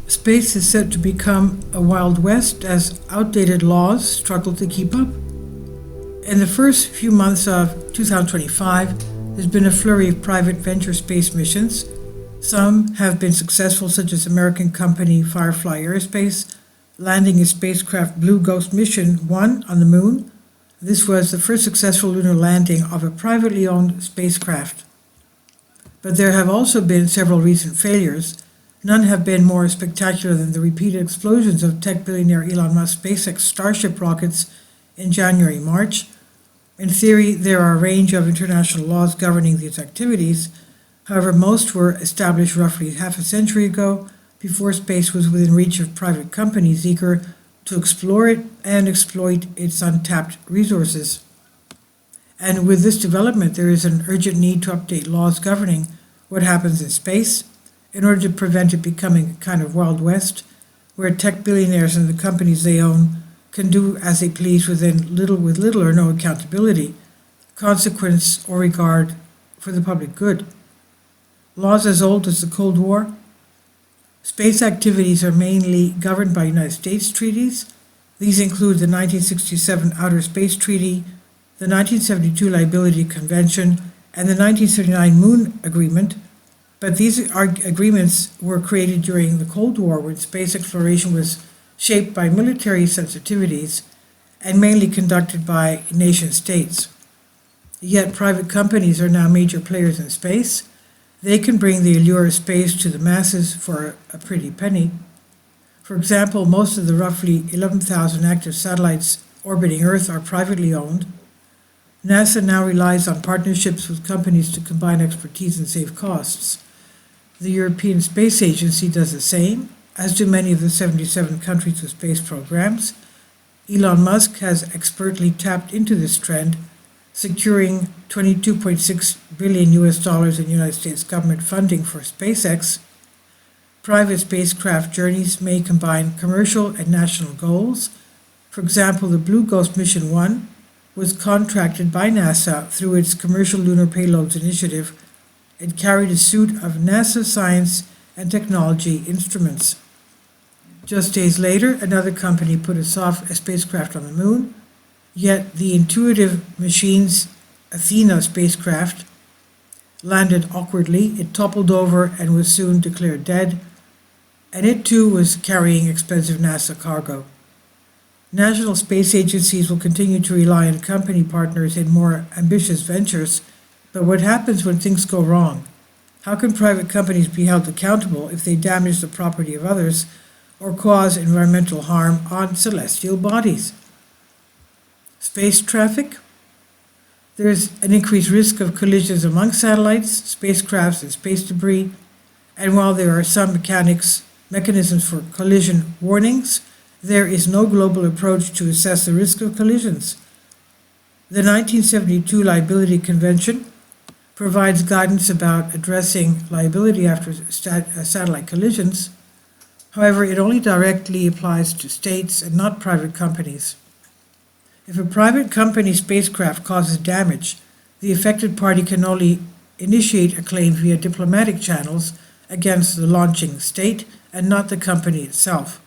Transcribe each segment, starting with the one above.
Space is set to become a Wild West as outdated laws struggle to keep up. In the first few months of 2025, there's been a flurry of private venture space missions. Some have been successful, such as American company Firefly Aerospace, landing its spacecraft Blue Ghost Mission 1 on the Moon. This was the first successful lunar landing of a privately owned spacecraft. But there have also been several recent failures. None have been more spectacular than the repeated explosions of tech billionaire Elon Musk's SpaceX Starship rockets in January and March. In theory, there are a range of international laws governing these activities. However, most were established roughly half a century ago, before space was within reach of private companies eager to explore it and exploit its untapped resources. And with this development, there is an urgent need to update laws governing what happens in space in order to prevent it becoming a kind of Wild West, where tech billionaires and the companies they own can do as they please with little or no accountability, consequence, or regard for the public good. Laws as old as the Cold War. Space activities are mainly governed by United States treaties. These include the 1967 Outer Space Treaty, the 1972 Liability Convention, and the 1979 Moon Agreement. But these agreements were created during the Cold War, when space exploration was shaped by military sensitivities and mainly conducted by nation states. Yet private companies are now major players in space. They can bring the allure of space to the masses for a pretty penny. For example, most of the roughly 11,000 active satellites orbiting Earth are privately owned. NASA now relies on partnerships with companies to combine expertise and save costs. The European Space Agency does the same, as do many of the 77 countries with space programs. Elon Musk has expertly tapped into this trend, securing $22.6 billion in United States government funding for SpaceX. Private spacecraft journeys may combine commercial and national goals. For example, the Blue Ghost Mission 1 was contracted by NASA through its Commercial Lunar Payloads Initiative. It carried a suite of NASA science and technology instruments. Just days later, another company put a spacecraft on the Moon, yet the Intuitive Machines Athena spacecraft landed awkwardly. It toppled over and was soon declared dead, and it too was carrying expensive NASA cargo. National space agencies will continue to rely on company partners in more ambitious ventures, but what happens when things go wrong? How can private companies be held accountable if they damage the property of others or cause environmental harm on celestial bodies? Space traffic. There is an increased risk of collisions among satellites, spacecrafts, and space debris, and while there are some mechanisms for collision warnings, there is no global approach to assess the risk of collisions. The 1972 Liability Convention provides guidance about addressing liability after satellite collisions. However, it only directly applies to states and not private companies. If a private company spacecraft causes damage, the affected party can only initiate a claim via diplomatic channels against the launching state and not the company itself.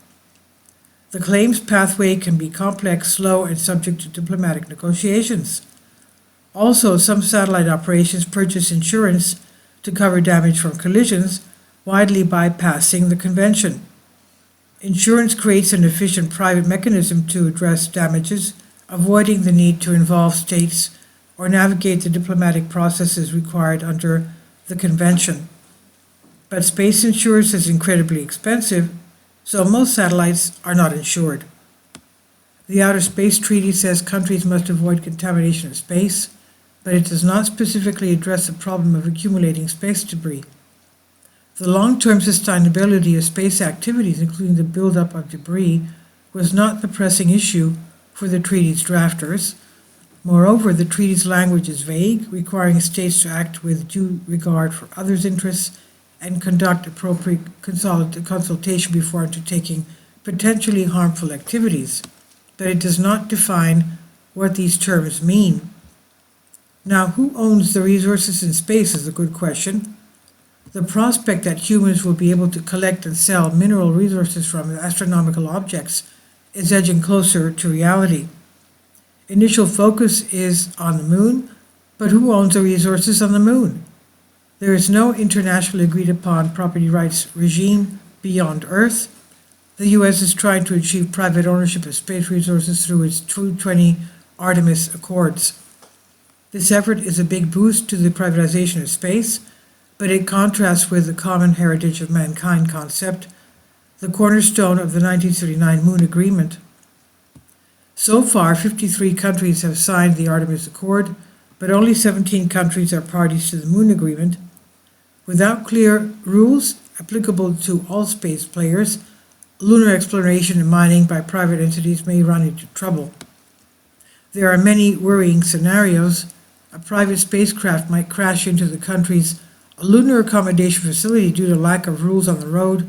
The claims pathway can be complex, slow, and subject to diplomatic negotiations. Also, some satellite operations purchase insurance to cover damage from collisions, widely bypassing the convention. Insurance creates an efficient private mechanism to address damages, avoiding the need to involve states or navigate the diplomatic processes required under the convention. But space insurance is incredibly expensive, so most satellites are not insured. The Outer Space Treaty says countries must avoid contamination of space, but it does not specifically address the problem of accumulating space debris. The long-term sustainability of space activities, including the buildup of debris, was not the pressing issue for the treaty's drafters. Moreover, the treaty's language is vague, requiring states to act with due regard for others' interests and conduct appropriate consultation before undertaking potentially harmful activities. But it does not define what these terms mean. Now, who owns the resources in space is a good question. The prospect that humans will be able to collect and sell mineral resources from astronomical objects is edging closer to reality. Initial focus is on the moon, but who owns the resources on the moon? There is no internationally agreed upon property rights regime beyond Earth. The US is trying to achieve private ownership of space resources through its 2020 Artemis Accords. This effort is a big boost to the privatization of space, but it contrasts with the common heritage of mankind concept, the cornerstone of the 1939 Moon Agreement. So far, 53 countries have signed the Artemis Accord, but only 17 countries are parties to the Moon Agreement. Without clear rules applicable to all space players, lunar exploration and mining by private entities may run into trouble. There are many worrying scenarios. A private spacecraft might crash into the country's lunar accommodation facility due to lack of rules on the road.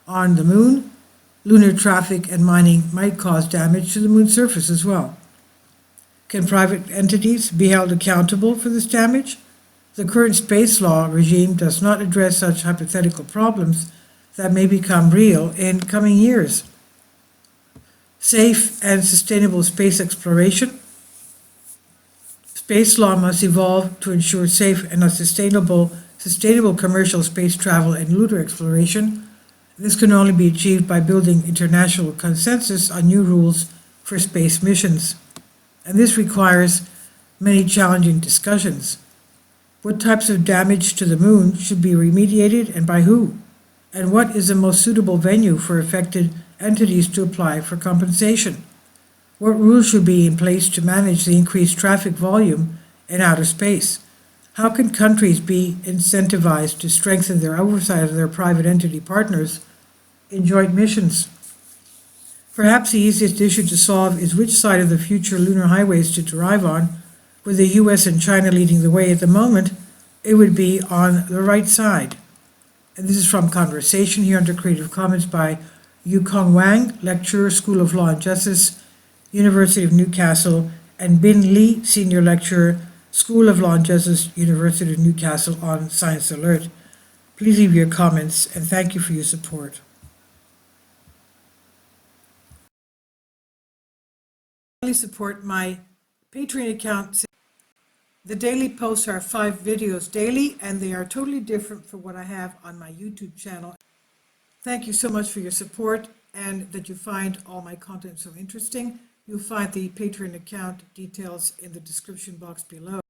On the moon, lunar traffic and mining might cause damage to the moon's surface as well. Can private entities be held accountable for this damage? The current space law regime does not address such hypothetical problems that may become real in coming years. Safe and sustainable space exploration. Space law must evolve to ensure safe and sustainable commercial space travel and lunar exploration. This can only be achieved by building international consensus on new rules for space missions. And this requires many challenging discussions. What types of damage to the moon should be remediated and by who? And what is the most suitable venue for affected entities to apply for compensation? What rules should be in place to manage the increased traffic volume in outer space? How can countries be incentivized to strengthen their oversight of their private entity partners in joint missions? Perhaps the easiest issue to solve is which side of the future lunar highways to drive on. With the US and China leading the way at the moment, it would be on the right side. And this is from Conversation here under Creative Commons by Yukong Wang, lecturer, School of Law and Justice, University of Newcastle, and Bin Lee, senior lecturer, School of Law and Justice, University of Newcastle on Science Alert. Please leave your comments and thank you for your support. Please support my Patreon account. The daily posts are 5 videos daily and they are totally different from what I have on my YouTube channel. Thank you so much for your support and that you find all my content so interesting. You'll find the Patreon account details in the description box below.